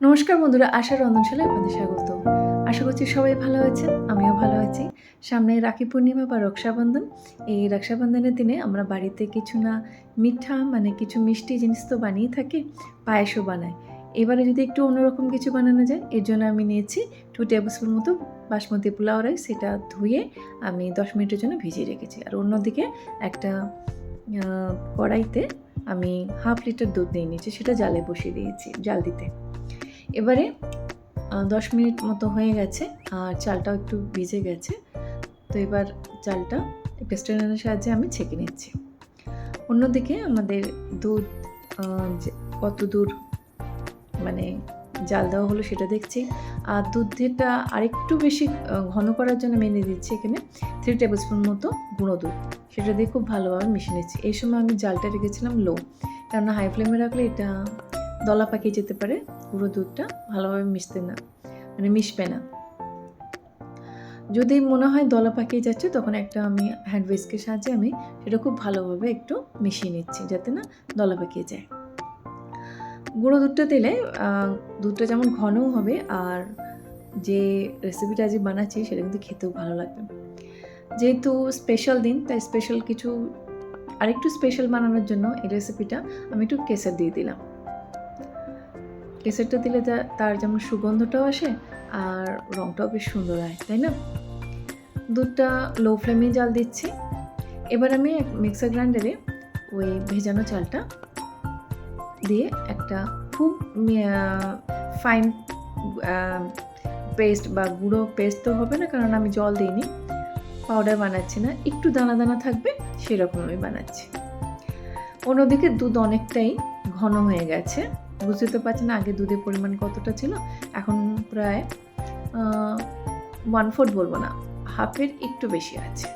নমস্কার বন্ধুরা, আশার রন্ধনশালায় আপনাদের স্বাগত। আশা করছি সবাই ভালো আছেন, আমিও ভালো আছি। সামনে রাখি পূর্ণিমা বা রক্ষাবন্ধন। এই রক্ষাবন্ধনের দিনে আমরা বাড়িতে কিছু না মিঠা মানে কিছু মিষ্টি জিনিস তো বানিয়ে থাকি, পায়েসও বানাই। এবারে যদি একটু অন্যরকম কিছু বানানো যায়, এর জন্য আমি নিয়েছি 2 টেবিল স্পুন মতো বাসমতি পোলাও রাইস। সেটা ধুয়ে আমি 10 মিনিটের জন্য ভিজিয়ে রেখেছি। আর অন্যদিকে একটা কড়াইতে আমি 1/2 লিটার দুধ নিয়ে নিয়েছি, সেটা জালে বসিয়ে দিয়েছি জাল দিতে। এবারে 10 মিনিট মতো হয়ে গেছে আর চালটাও একটু ভিজে গেছে। তো এবার চালটা একটা স্ট্রেনারের সাহায্যে আমি ছেঁকে নিচ্ছি। অন্যদিকে আমাদের দুধ যে কত দূর মানে জাল দেওয়া হলো সেটা দেখছি। আর দুধটা আরেকটু বেশি ঘন করার জন্য আমি নিয়ে দিচ্ছি এখানে 3 টেবিল স্পুন মতো গুঁড়ো দুধ। সেটা দিয়ে খুব ভালোভাবে মিশিয়ে নিচ্ছি। এই সময় আমি জালটা রেখেছিলাম লো, কেননা হাই ফ্লেমে রাখলে এটা দলা পাকিয়ে যেতে পারে, গুঁড়ো দুধটা ভালোভাবে মিশবে না। যদি মনে হয় দলা পাকিয়ে যাচ্ছে, তখন একটা আমি হ্যান্ড হুইস্কের সাহায্যে আমি সেটা খুব ভালোভাবে একটু মিশিয়ে নিচ্ছি, যাতে না দলা পাকিয়ে যায়। গুঁড়ো দুধটা দিলে দুধটা যেমন ঘনও হবে, আর যে রেসিপিটা আজ বানাচ্ছি সেটা কিন্তু খেতেও ভালো লাগবে। যেহেতু স্পেশাল দিন, তাই স্পেশাল কিছু আরেকটু স্পেশাল বানানোর জন্য এই রেসিপিটা আমি একটু কেসর দিয়ে দিলাম। কেসরটা দিলে তার যেমন সুগন্ধটাও আসে আর রঙটাও বেশ সুন্দর হয়, তাই না? দুধটা লো ফ্লেমে জাল দিচ্ছি। এবার আমি মিক্সার গ্রাইন্ডারে ওই ভেজানো চালটা দিয়ে একটা খুব ফাইন পেস্ট বা গুঁড়ো পেস্ট তো হবে না, কারণ আমি জল দিইনি, পাউডার বানাচ্ছি না, একটু দানা দানা থাকবে সেরকম আমি বানাচ্ছি। অন্যদিকে দুধ অনেকটাই ঘন হয়ে গেছে, বুঝতে তো পারছেন আগে দুধের পরিমাণ কতটা ছিল, এখন প্রায় 1/4 বলবো না, হাফের একটু বেশি আছে।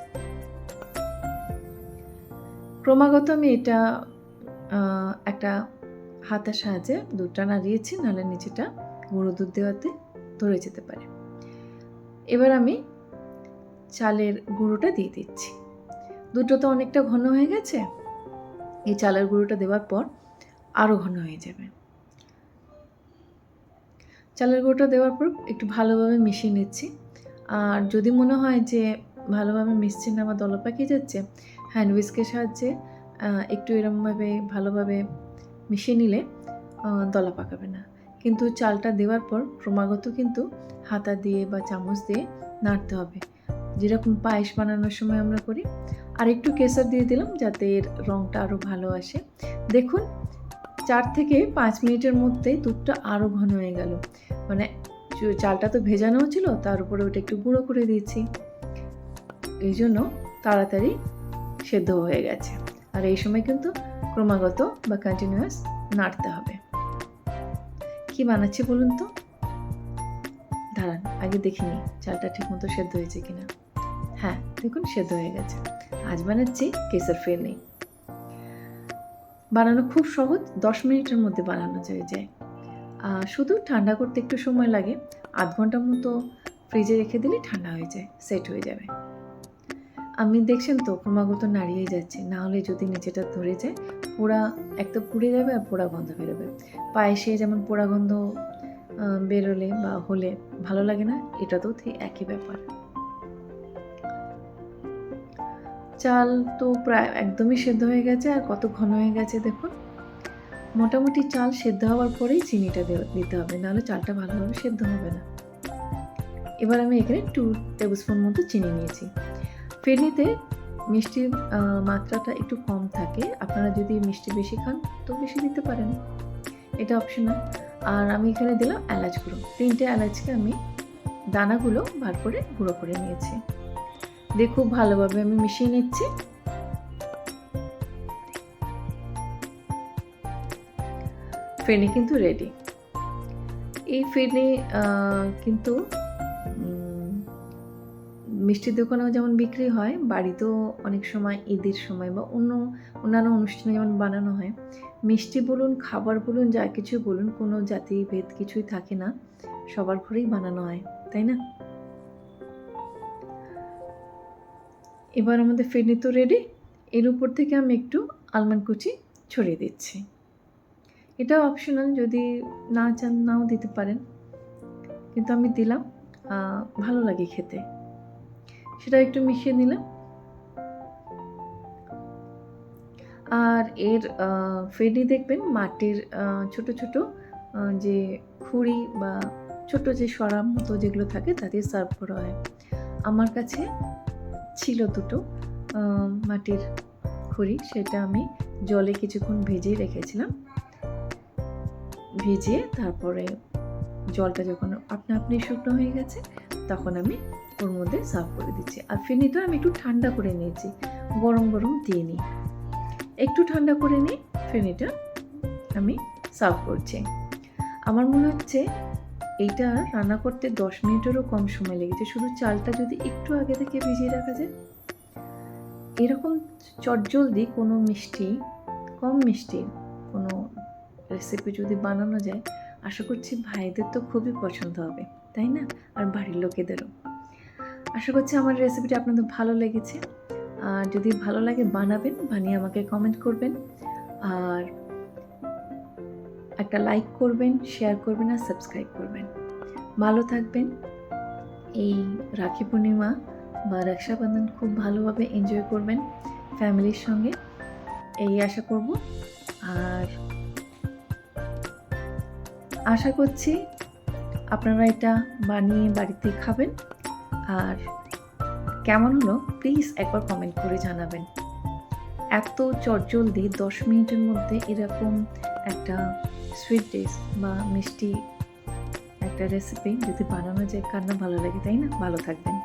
ক্রমাগত আমি এটা একটা হাতের সাহায্যে দুধটা নাড়িয়েছি, নাহলে নিচেটা গুঁড়ো দুধ দেওয়াতে ধরে যেতে পারে। এবার আমি চালের গুঁড়োটা দিয়ে দিচ্ছি। দুধটা তো অনেকটা ঘন হয়ে গেছে, এই চালের গুঁড়োটা দেওয়ার পর আরও ঘন হয়ে যাবে। চালের গুঁড়োটা দেওয়ার পর একটু ভালোভাবে মিশিয়ে নিচ্ছি। আর যদি মনে হয় যে ভালোভাবে মিশছে না বা দলা পাকিয়ে যাচ্ছে, হ্যান্ড হুইস্কের সাহায্যে একটু এরমভাবে ভালোভাবে মিশিয়ে নিলে দলা পাকাবে না। কিন্তু চালটা দেওয়ার পর ক্রমাগত কিন্তু হাতা দিয়ে বা চামচ দিয়ে নাড়তে হবে, যেরকম পায়েস বানানোর সময় আমরা করি। আর একটু কেসর দিয়ে দিলাম যাতে এর রঙটা আরও ভালো আসে। দেখুন 4 থেকে 5 মিনিটের মধ্যেই দুধটা আরও ঘন হয়ে গেল। মানে চালটা তো ভেজানো ছিল, তার উপরে ওটা একটু গুঁড়ো করে দিয়েছি, এই জন্য তাড়াতাড়ি সেদ্ধ হয়ে গেছে। আর এই সময় কিন্তু ক্রমাগত বা কন্টিনিউয়াস নাড়তে হবে। কি বানাচ্ছি বলুন তো? দাঁড়ান আগে দেখে নিই চালটা ঠিকমতো সেদ্ধ হয়েছে কিনা। হ্যাঁ, দেখুন সেদ্ধ হয়ে গেছে। আজ বানাচ্ছি কেসর ফিরনি। বানানো খুব সহজ, 10 মিনিটের মধ্যে বানানো যায়। শুধু ঠান্ডা করতে একটু সময় লাগে, আধ ঘন্টার মতো ফ্রিজে রেখে দিলে ঠান্ডা হয়ে যায়, সেট হয়ে যাবে। আমি দেখছেন তো ক্রমাগত নাড়িয়েই যাচ্ছি, না হলে যদি নিচেটা ধরে যায় পোড়া, এক তো পুড়ে যাবে আর পোড়া গন্ধ বেরোবে। পায়েসে যেমন পোড়া গন্ধ বেরোলে বা হলে ভালো লাগে না, এটাতেও ঠিক একই ব্যাপার। চাল তো প্রায় একদমই সেদ্ধ হয়ে গেছে, আর কত ঘন হয়ে গেছে দেখুন। মোটামুটি চাল সেদ্ধ হওয়ার পরেই চিনিটা দিতে হবে, নাহলে চালটা ভালোভাবে সেদ্ধ হবে না। এবার আমি এখানে 2 টেবিল স্পুন মতো চিনি নিয়েছি। ফিরনিতে মিষ্টির মাত্রাটা একটু কম থাকে, আপনারা যদি মিষ্টি বেশি খান তো বেশি দিতে পারেন, এটা অপশনাল। আর আমি এখানে দিলাম এলাচ গুঁড়ো, 3টে এলাচকে আমি দানাগুলো বার করে গুঁড়ো করে নিয়েছি, দিয়ে খুব ভালোভাবে আমি মিশিয়ে নিচ্ছি। ফিরনি কিন্তু রেডি। এই ফিরনি কিন্তু মিষ্টির দোকানেও যেমন বিক্রি হয়, বাড়িতেও অনেক সময় ঈদের সময় বা অন্যান্য অনুষ্ঠানে যেমন বানানো হয়। মিষ্টি বলুন, খাবার বলুন, যা কিছু বলুন, কোনো জাতিভেদ কিছুই থাকে না, সবার ঘরেই বানানো হয়, তাই না? এবার আমাদের ফিরনি তো রেডি। এর উপর থেকে আমি একটু আলমন্ড কুচি ছড়িয়ে দিচ্ছি। এটা অপশনাল, যদি না চান নাও দিতে পারেন, কিন্তু আমি দিলাম, ভালো লাগে খেতে। সেটা একটু মিশিয়ে নিলাম। আর এর ফেনি দেখবেন মাটির ছোট ছোট যে খুঁড়ি বা ছোট যে সরার মতো যেগুলো থাকে তাতে সার্ভ করা হয়। আমার কাছে ছিল দুটো মাটির খুঁড়ি, সেটা আমি জলে কিছুক্ষণ ভিজিয়ে রেখেছিলাম। ভিজিয়ে তারপরে জলটা যখন আপনা আপনি শুকনো হয়ে গেছে তখন আমি ওর মধ্যে সার্ভ করে দিচ্ছি। আর ফেনিটা আমি একটু ঠান্ডা করে নিয়েছি, গরম গরম দিয়ে নিই। একটু ঠান্ডা করে নিয়ে ফেনিটা আমি সার্ভ করছি। আমার মনে হচ্ছে এইটা রান্না করতে 10 মিনিটেরও কম সময় লেগেছে, শুধু চালটা যদি একটু আগে থেকে ভিজিয়ে রাখা যায়। এরকম চটজলদি কোনো মিষ্টি, কম মিষ্টি কোনো রেসিপি যদি বানানো যায়, আশা করছি ভাইদের তো খুবই পছন্দ হবে, তাই না? আর বাড়ির লোকেদেরও। আশা করছি আমার রেসিপিটা আপনাদের ভালো লেগেছে। আর যদি ভালো লাগে বানাবেন, বানিয়ে আমাকে কমেন্ট করবেন, আর একটা লাইক করবেন, শেয়ার করবেন আর সাবস্ক্রাইব করবেন। ভালো থাকবেন। এই রাখি পূর্ণিমা বা রক্ষাবন্ধন খুব ভালোভাবে এনজয় করবেন ফ্যামিলির সঙ্গে, এই আশা করব। আর আশা করছি আপনারা এটা বানিয়ে বাড়িতে খাবেন। আর কেমন হলো প্লিজ একবার কমেন্ট করে জানাবেন। এত চটজলদি 10 মিনিটের মধ্যে এরকম একটা সুইট ডিশ বা মিষ্টি একটা রেসিপি যদি বানানো যায়, কার না ভালো লাগে, তাই না? ভালো থাকবেন।